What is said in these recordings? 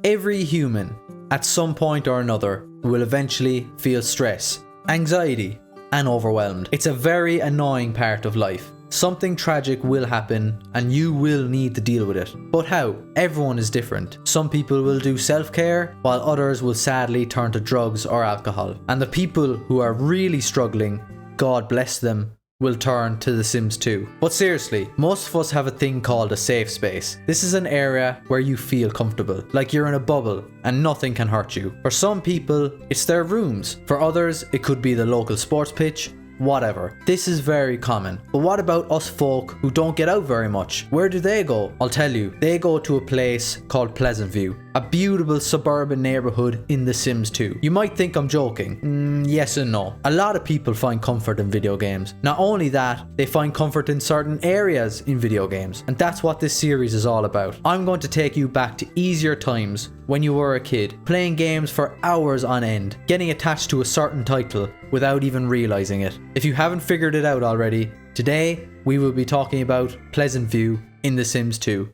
Every human, at some point or another, will eventually feel stress, anxiety, and overwhelmed. It's a very annoying part of life. Something tragic will happen and you will need to deal with it. But how? Everyone is different. Some people will do self-care, while others will sadly turn to drugs or alcohol. And the people who are really struggling, God bless them, will turn to The Sims 2. But seriously, most of us have a thing called a safe space. This is an area where you feel comfortable, like you're in a bubble and nothing can hurt you. For some people, it's their rooms. For others, it could be the local sports pitch, whatever. This is very common. But what about us folk who don't get out very much? Where do they go? I'll tell you, they go to a place called Pleasant View, a beautiful suburban neighborhood in The Sims 2. You might think I'm joking. Yes and no. A lot of people find comfort in video games. Not only that, they find comfort in certain areas in video games. And that's what this series is all about. I'm going to take you back to easier times when you were a kid, playing games for hours on end, getting attached to a certain title without even realizing it. If you haven't figured it out already, today we will be talking about Pleasant View in The Sims 2.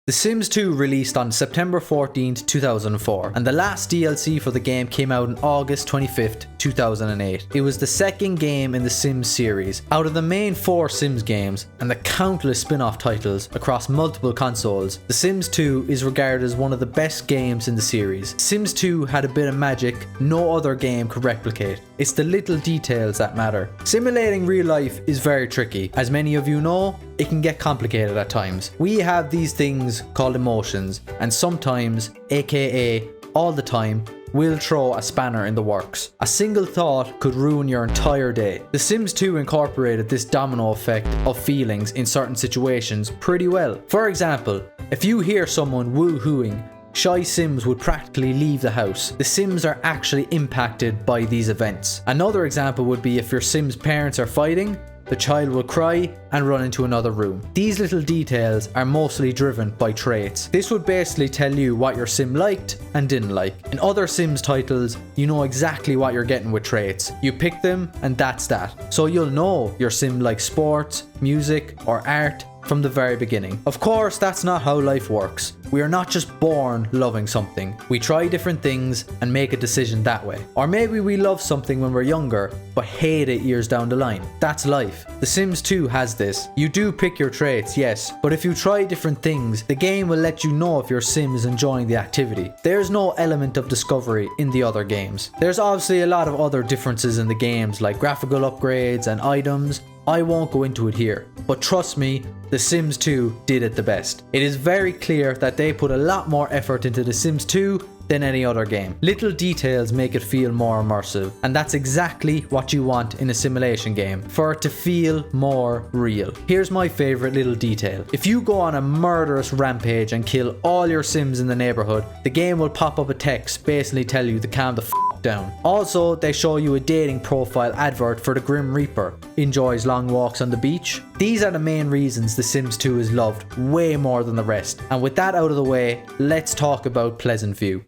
The Sims 2 released on September 14th, 2004, and the last DLC for the game came out on August 25th, 2008. It was the second game in the Sims series. Out of the main 4 Sims games and the countless spin-off titles across multiple consoles, The Sims 2 is regarded as one of the best games in the series. Sims 2 had a bit of magic no other game could replicate. It's the little details that matter. Simulating real life is very tricky. As many of you know, it can get complicated at times. We have these things called emotions, and sometimes, aka all the time, we'll throw a spanner in the works. A single thought could ruin your entire day. The Sims 2 incorporated this domino effect of feelings in certain situations pretty well. For example, if you hear someone woo-hooing, shy Sims would practically leave the house. The Sims are actually impacted by these events. Another example would be if your Sims parents are fighting, the child will cry and run into another room. These little details are mostly driven by traits. This would basically tell you what your Sim liked and didn't like. In other Sims titles, you know exactly what you're getting with traits. You pick them and that's that. So you'll know your Sim likes sports, music, or art from the very beginning. Of course, that's not how life works. We are not just born loving something. We try different things and make a decision that way. Or maybe we love something when we're younger, but hate it years down the line. That's life. The Sims 2 has this. You do pick your traits, yes, but if you try different things, the game will let you know if your Sim is enjoying the activity. There's no element of discovery in the other games. There's obviously a lot of other differences in the games, like graphical upgrades and items. I won't go into it here, but trust me, The Sims 2 did it the best. It is very clear that they put a lot more effort into The Sims 2 than any other game. Little details make it feel more immersive, and that's exactly what you want in a simulation game, for it to feel more real. Here's my favorite little detail. If you go on a murderous rampage and kill all your Sims in the neighborhood, the game will pop up a text basically tell you to calm the f down. Also, they show you a dating profile advert for the Grim Reaper. Enjoys long walks on the beach. These are the main reasons The Sims 2 is loved way more than the rest. And with that out of the way, let's talk about Pleasant View.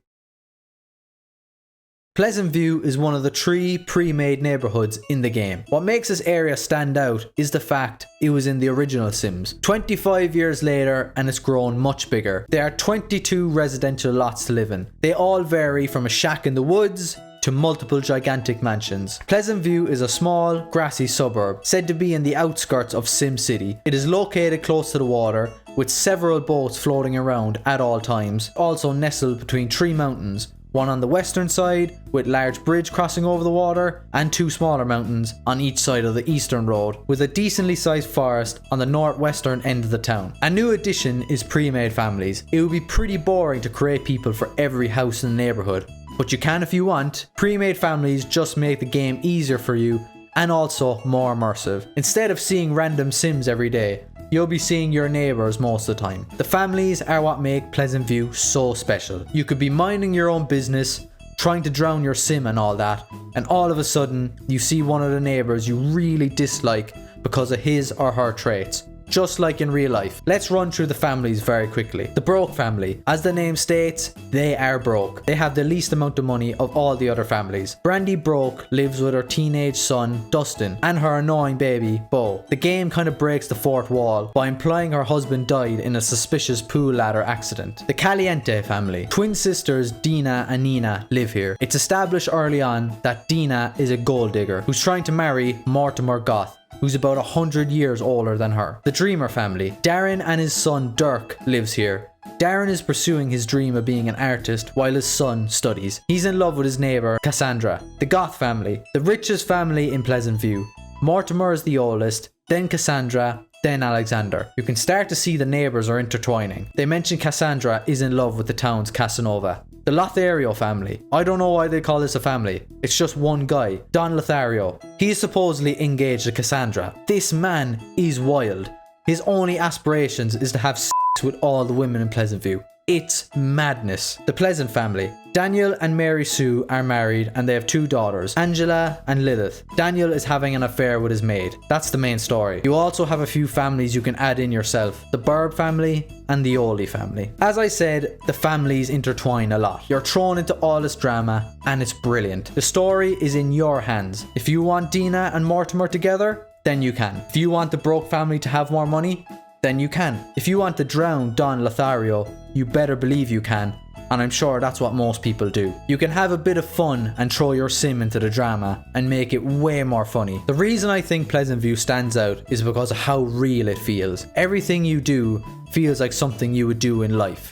Pleasant View is one of the 3 pre-made neighborhoods in the game. What makes this area stand out is the fact it was in the original Sims. 25 years later and it's grown much bigger. There are 22 residential lots to live in. They all vary from a shack in the woods to multiple gigantic mansions. Pleasant View is a small, grassy suburb, said to be in the outskirts of Sim City. It is located close to the water, with several boats floating around at all times, also nestled between 3 mountains. One on the western side, with large bridge crossing over the water, and 2 smaller mountains on each side of the eastern road, with a decently sized forest on the northwestern end of the town. A new addition is pre-made families. It would be pretty boring to create people for every house in the neighborhood, but you can if you want. Pre-made families just make the game easier for you and also more immersive. Instead of seeing random Sims every day, you'll be seeing your neighbours most of the time. The families are what make Pleasant View so special. You could be minding your own business, trying to drown your Sim and all that, and all of a sudden you see one of the neighbours you really dislike because of his or her traits. just like in real life. Let's run through the families very quickly. The Broke family. As the name states, they are broke. They have the least amount of money of all the other families. Brandy Broke lives with her teenage son, Dustin, and her annoying baby, Bo. The game kind of breaks the fourth wall by implying her husband died in a suspicious pool ladder accident. The Caliente family. Twin sisters Dina and Nina live here. It's established early on that Dina is a gold digger who's trying to marry Mortimer Goth, who's about 100 years older than her. The Dreamer family. Darren and his son Dirk lives here. Darren is pursuing his dream of being an artist while his son studies. He's in love with his neighbour, Cassandra. The Goth family. The richest family in Pleasant View. Mortimer is the oldest, then Cassandra, then Alexander. You can start to see the neighbours are intertwining. They mention Cassandra is in love with the town's Casanova. The Lothario family. I don't know why they call this a family. It's just one guy, Don Lothario. He is supposedly engaged to Cassandra. This man is wild. His only aspirations is to have sex with all the women in Pleasant View. It's madness. The Pleasant family. Daniel and Mary Sue are married and they have 2 daughters, Angela and Lilith. Daniel is having an affair with his maid. That's the main story. You also have a few families you can add in yourself. The Burb family and the Oldie family. As I said, the families intertwine a lot. You're thrown into all this drama and it's brilliant. The story is in your hands. If you want Dina and Mortimer together, then you can. If you want the Broke family to have more money, then you can. If you want to drown Don Lothario, you better believe you can, and I'm sure that's what most people do. You can have a bit of fun and throw your sim into the drama and make it way more funny. The reason I think Pleasant View stands out is because of how real it feels. Everything you do feels like something you would do in life.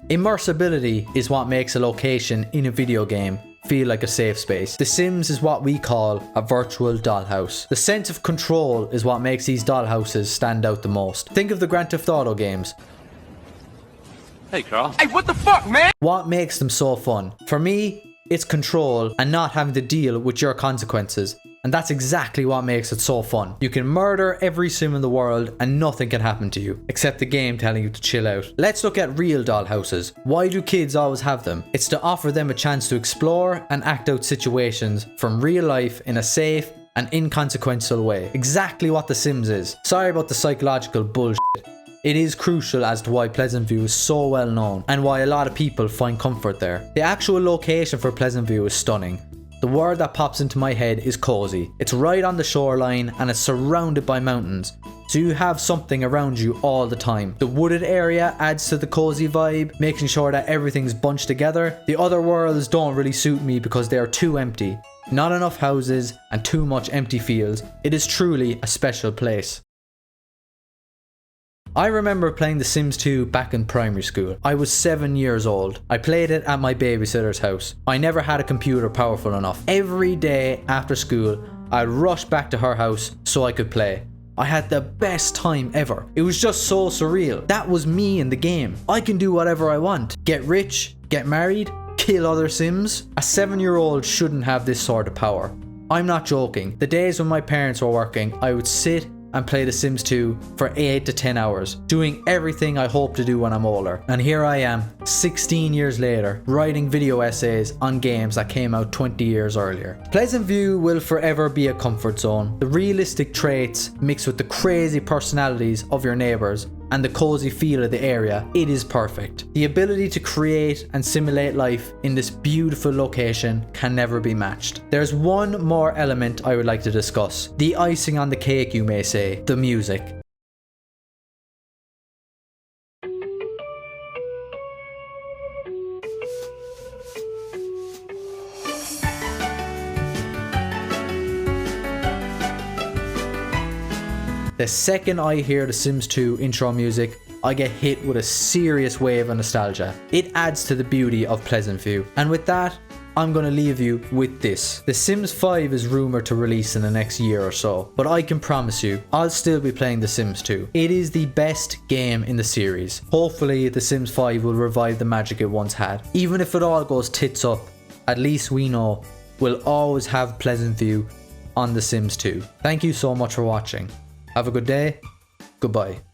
Immersibility is what makes a location in a video game feel like a safe space. The Sims is what we call a virtual dollhouse. The sense of control is what makes these dollhouses stand out the most. Think of the Grand Theft Auto games. Hey, Carl. Hey, what the fuck, man? What makes them so fun? For me, it's control and not having to deal with your consequences. And that's exactly what makes it so fun. You can murder every sim in the world and nothing can happen to you, except the game telling you to chill out. Let's look at real dollhouses. Why do kids always have them? It's to offer them a chance to explore and act out situations from real life in a safe and inconsequential way. Exactly what The Sims is. Sorry about the psychological bullshit. It is crucial as to why Pleasant View is so well known and why a lot of people find comfort there. The actual location for Pleasant View is stunning. The word that pops into my head is cozy. It's right on the shoreline and it's surrounded by mountains, so you have something around you all the time. The wooded area adds to the cozy vibe, making sure that everything's bunched together. The other worlds don't really suit me because they are too empty. Not enough houses and too much empty fields. It is truly a special place. I remember playing The Sims 2 back in primary school. I was 7 years old. I played it at my babysitter's house. I never had a computer powerful enough. Every day after school, I'd rush back to her house so I could play. I had the best time ever. It was just so surreal. That was me in the game. I can do whatever I want. Get rich, get married, kill other Sims. A 7-year-old shouldn't have this sort of power. I'm not joking. The days when my parents were working, I would sit and play The Sims 2 for 8 to 10 hours, doing everything I hope to do when I'm older. And here I am, 16 years later, writing video essays on games that came out 20 years earlier. Pleasant View will forever be a comfort zone. The realistic traits mixed with the crazy personalities of your neighbours and the cozy feel of the area, it is perfect. The ability to create and simulate life in this beautiful location can never be matched. There's one more element I would like to discuss. The icing on the cake, you may say, the music. The second I hear The Sims 2 intro music, I get hit with a serious wave of nostalgia. It adds to the beauty of Pleasant View. And with that, I'm going to leave you with this. The Sims 5 is rumoured to release in the next year or so, but I can promise you, I'll still be playing The Sims 2. It is the best game in the series. Hopefully, The Sims 5 will revive the magic it once had. Even if it all goes tits up, at least we know we'll always have Pleasant View on The Sims 2. Thank you so much for watching. Have a good day. Goodbye.